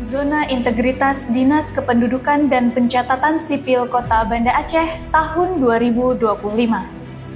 Zona Integritas Dinas Kependudukan dan Pencatatan Sipil Kota Banda Aceh tahun 2025.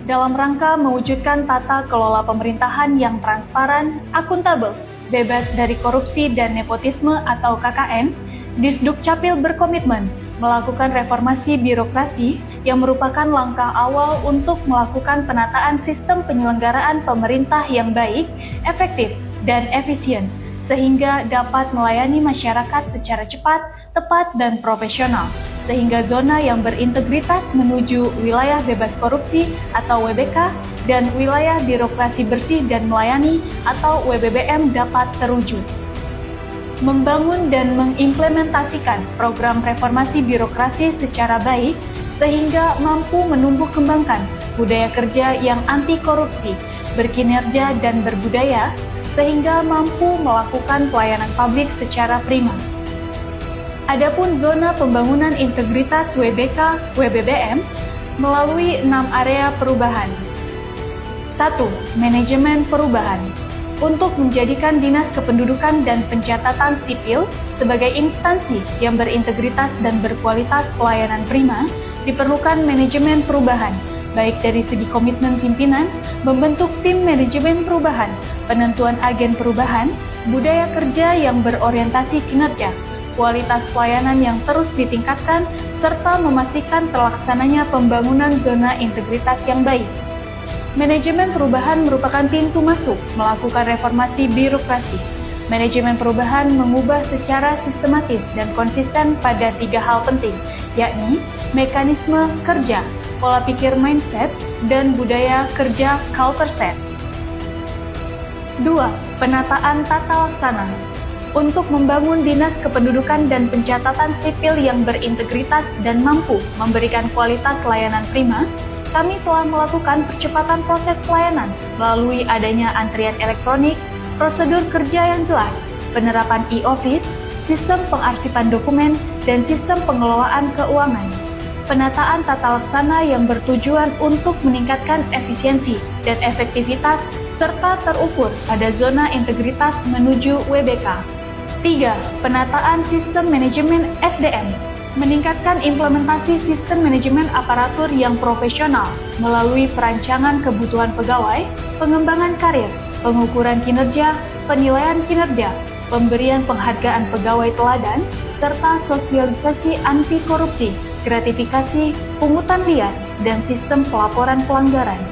Dalam rangka mewujudkan tata kelola pemerintahan yang transparan, akuntabel, bebas dari korupsi dan nepotisme atau KKN, Disdukcapil berkomitmen melakukan reformasi birokrasi yang merupakan langkah awal untuk melakukan penataan sistem penyelenggaraan pemerintah yang baik, efektif, dan efisien, sehingga dapat melayani masyarakat secara cepat, tepat, dan profesional, sehingga zona yang berintegritas menuju wilayah bebas korupsi atau WBK dan wilayah birokrasi bersih dan melayani atau WBBM dapat terwujud. Membangun dan mengimplementasikan program reformasi birokrasi secara baik sehingga mampu menumbuh kembangkan budaya kerja yang anti korupsi, berkinerja dan berbudaya, sehingga mampu melakukan pelayanan publik secara prima. Adapun zona pembangunan integritas WBK, WBBM melalui 6 area perubahan. 1. Manajemen perubahan. Untuk menjadikan Dinas Kependudukan dan Pencatatan Sipil sebagai instansi yang berintegritas dan berkualitas pelayanan prima, diperlukan manajemen perubahan, baik dari segi komitmen pimpinan, membentuk tim manajemen perubahan, penentuan agen perubahan, budaya kerja yang berorientasi kinerja, kualitas pelayanan yang terus ditingkatkan, serta memastikan terlaksananya pembangunan zona integritas yang baik. Manajemen perubahan merupakan pintu masuk melakukan reformasi birokrasi. Manajemen perubahan mengubah secara sistematis dan konsisten pada 3 hal penting, yakni mekanisme kerja, pola pikir mindset, dan budaya kerja culture set. 2. Penataan tata laksana. Untuk membangun Dinas Kependudukan dan Pencatatan Sipil yang berintegritas dan mampu memberikan kualitas layanan prima, kami telah melakukan percepatan proses pelayanan melalui adanya antrian elektronik, prosedur kerja yang jelas, penerapan e-office, sistem pengarsipan dokumen, dan sistem pengelolaan keuangan. Penataan tata laksana yang bertujuan untuk meningkatkan efisiensi dan efektivitas serta terukur pada zona integritas menuju WBK. 3. Penataan sistem manajemen SDM. Meningkatkan implementasi sistem manajemen aparatur yang profesional melalui perancangan kebutuhan pegawai, pengembangan karir, pengukuran kinerja, penilaian kinerja, pemberian penghargaan pegawai teladan, serta sosialisasi anti korupsi, gratifikasi, pungutan liar, dan sistem pelaporan pelanggaran.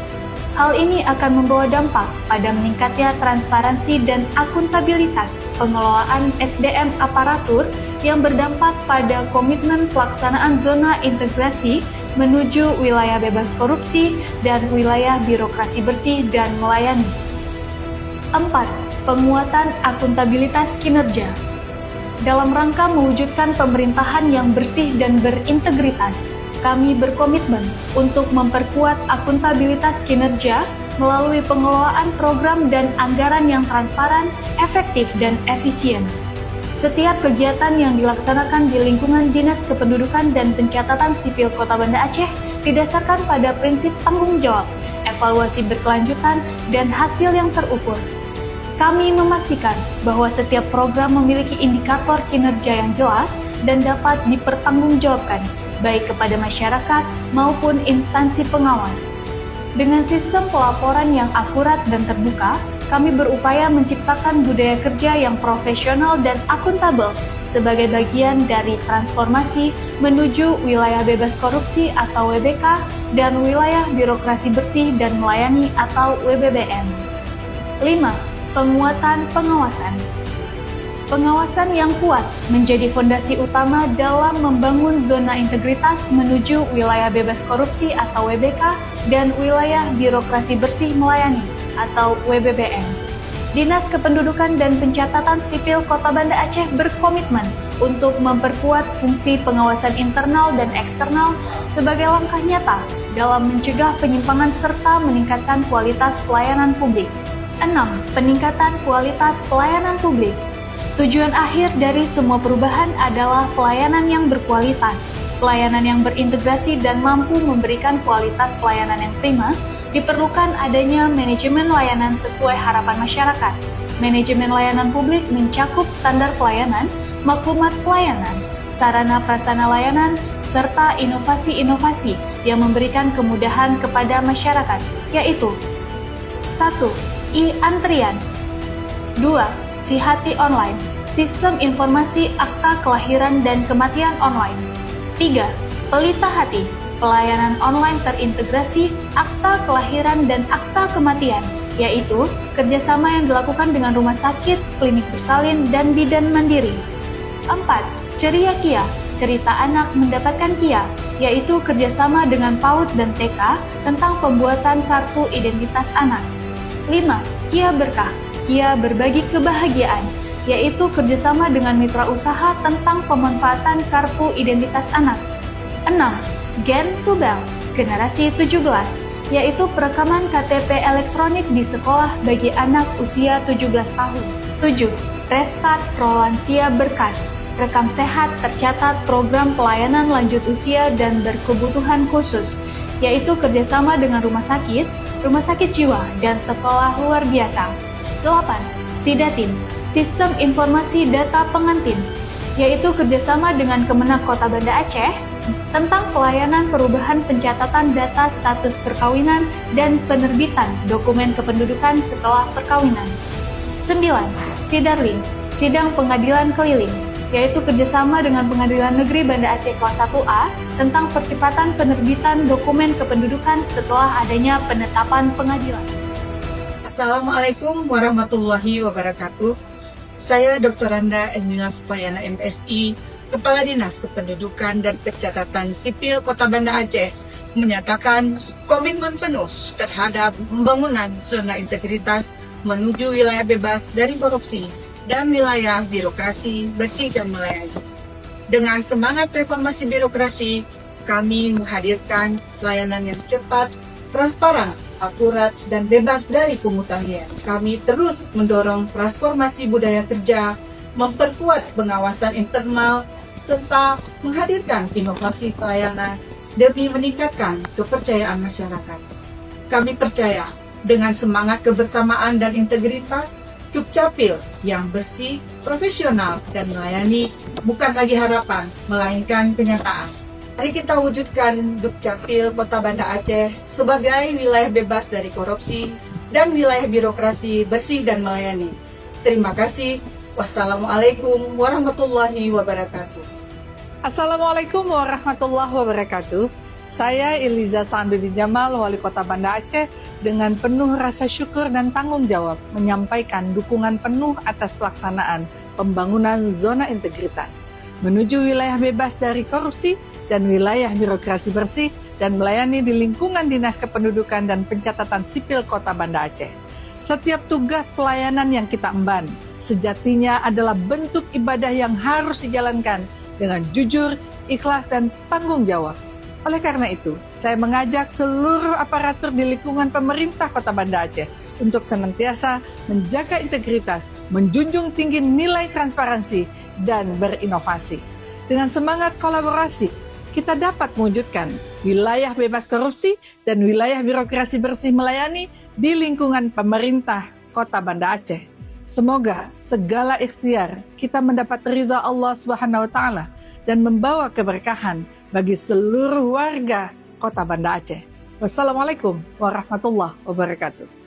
Hal ini akan membawa dampak pada meningkatnya transparansi dan akuntabilitas pengelolaan SDM aparatur yang berdampak pada komitmen pelaksanaan zona integrasi menuju wilayah bebas korupsi dan wilayah birokrasi bersih dan melayani. 4. Penguatan akuntabilitas kinerja. Dalam rangka mewujudkan pemerintahan yang bersih dan berintegritas, kami berkomitmen untuk memperkuat akuntabilitas kinerja melalui pengelolaan program dan anggaran yang transparan, efektif, dan efisien. Setiap kegiatan yang dilaksanakan di lingkungan Dinas Kependudukan dan Pencatatan Sipil Kota Banda Aceh didasarkan pada prinsip tanggung jawab, evaluasi berkelanjutan, dan hasil yang terukur. Kami memastikan bahwa setiap program memiliki indikator kinerja yang jelas dan dapat dipertanggungjawabkan, baik kepada masyarakat maupun instansi pengawas. Dengan sistem pelaporan yang akurat dan terbuka, kami berupaya menciptakan budaya kerja yang profesional dan akuntabel sebagai bagian dari transformasi menuju wilayah bebas korupsi atau WBK dan wilayah birokrasi bersih dan melayani atau WBBM. 5. Penguatan pengawasan. Pengawasan yang kuat menjadi fondasi utama dalam membangun zona integritas menuju wilayah bebas korupsi atau WBK dan wilayah birokrasi bersih melayani atau WBBM. Dinas Kependudukan dan Pencatatan Sipil Kota Banda Aceh berkomitmen untuk memperkuat fungsi pengawasan internal dan eksternal sebagai langkah nyata dalam mencegah penyimpangan serta meningkatkan kualitas pelayanan publik. 6. Peningkatan kualitas pelayanan publik. Tujuan akhir dari semua perubahan adalah pelayanan yang berkualitas, pelayanan yang berintegrasi dan mampu memberikan kualitas pelayanan yang prima. Diperlukan adanya manajemen layanan sesuai harapan masyarakat. Manajemen layanan publik mencakup standar pelayanan, maklumat pelayanan, sarana prasarana layanan, serta inovasi-inovasi yang memberikan kemudahan kepada masyarakat, yaitu 1. E-Antrian 2. Sihati Online, sistem informasi akta kelahiran dan kematian online. 3. Pelita Hati, pelayanan online terintegrasi akta kelahiran dan akta kematian, yaitu kerjasama yang dilakukan dengan rumah sakit, klinik bersalin, dan bidan mandiri. 4. Ceria Kia, cerita anak mendapatkan Kia, yaitu kerjasama dengan PAUD dan TK tentang pembuatan kartu identitas anak. 5. Kia Berkah, Kia berbagi kebahagiaan, yaitu kerjasama dengan mitra usaha tentang pemanfaatan kartu identitas anak. 6. Gen Tubel, generasi 17, yaitu perekaman KTP elektronik di sekolah bagi anak usia 17 tahun. 7. Restart Prolansia Berkas, rekam sehat tercatat program pelayanan lanjut usia dan berkebutuhan khusus, yaitu kerjasama dengan rumah sakit jiwa, dan sekolah luar biasa. 8. Sidatin, sistem informasi data pengantin, yaitu kerjasama dengan Kemenak Kota Banda Aceh tentang pelayanan perubahan pencatatan data status perkawinan dan penerbitan dokumen kependudukan setelah perkawinan. 9. Sidarlin, sidang pengadilan keliling, yaitu kerjasama dengan Pengadilan Negeri Banda Aceh Kelas 1A tentang percepatan penerbitan dokumen kependudukan setelah adanya penetapan pengadilan. Assalamualaikum warahmatullahi wabarakatuh. Saya Dr. Randa Edwina Sufayana MSI, Kepala Dinas Kependudukan dan Pencatatan Sipil Kota Banda Aceh, menyatakan komitmen penuh terhadap pembangunan zona integritas menuju wilayah bebas dari korupsi dan wilayah birokrasi bersih dan melayani. Dengan semangat reformasi birokrasi, kami menghadirkan pelayanan yang cepat, transparan, akurat, dan bebas dari pungutan liar. Kami terus mendorong transformasi budaya kerja, memperkuat pengawasan internal, serta menghadirkan inovasi pelayanan demi meningkatkan kepercayaan masyarakat. Kami percaya dengan semangat kebersamaan dan integritas, Dukcapil yang bersih, profesional, dan melayani bukan lagi harapan, melainkan kenyataan. Mari kita wujudkan Dukcapil Kota Banda Aceh sebagai wilayah bebas dari korupsi dan wilayah birokrasi bersih dan melayani. Terima kasih. Wassalamualaikum warahmatullahi wabarakatuh. Assalamualaikum warahmatullahi wabarakatuh. Saya Eliza Sandudin Jamal, Wali Kota Banda Aceh, dengan penuh rasa syukur dan tanggung jawab menyampaikan dukungan penuh atas pelaksanaan pembangunan zona integritas menuju wilayah bebas dari korupsi dan wilayah birokrasi bersih dan melayani di lingkungan Dinas Kependudukan dan Pencatatan Sipil Kota Banda Aceh. Setiap tugas pelayanan yang kita emban sejatinya adalah bentuk ibadah yang harus dijalankan dengan jujur, ikhlas, dan tanggung jawab. Oleh karena itu, saya mengajak seluruh aparatur di lingkungan pemerintah Kota Banda Aceh untuk senantiasa menjaga integritas, menjunjung tinggi nilai transparansi, dan berinovasi. Dengan semangat kolaborasi, kita dapat mewujudkan wilayah bebas korupsi dan wilayah birokrasi bersih melayani di lingkungan pemerintah Kota Banda Aceh. Semoga segala ikhtiar kita mendapat ridha Allah Subhanahu wa Ta'ala dan membawa keberkahan bagi seluruh warga Kota Banda Aceh. Wassalamualaikum warahmatullahi wabarakatuh.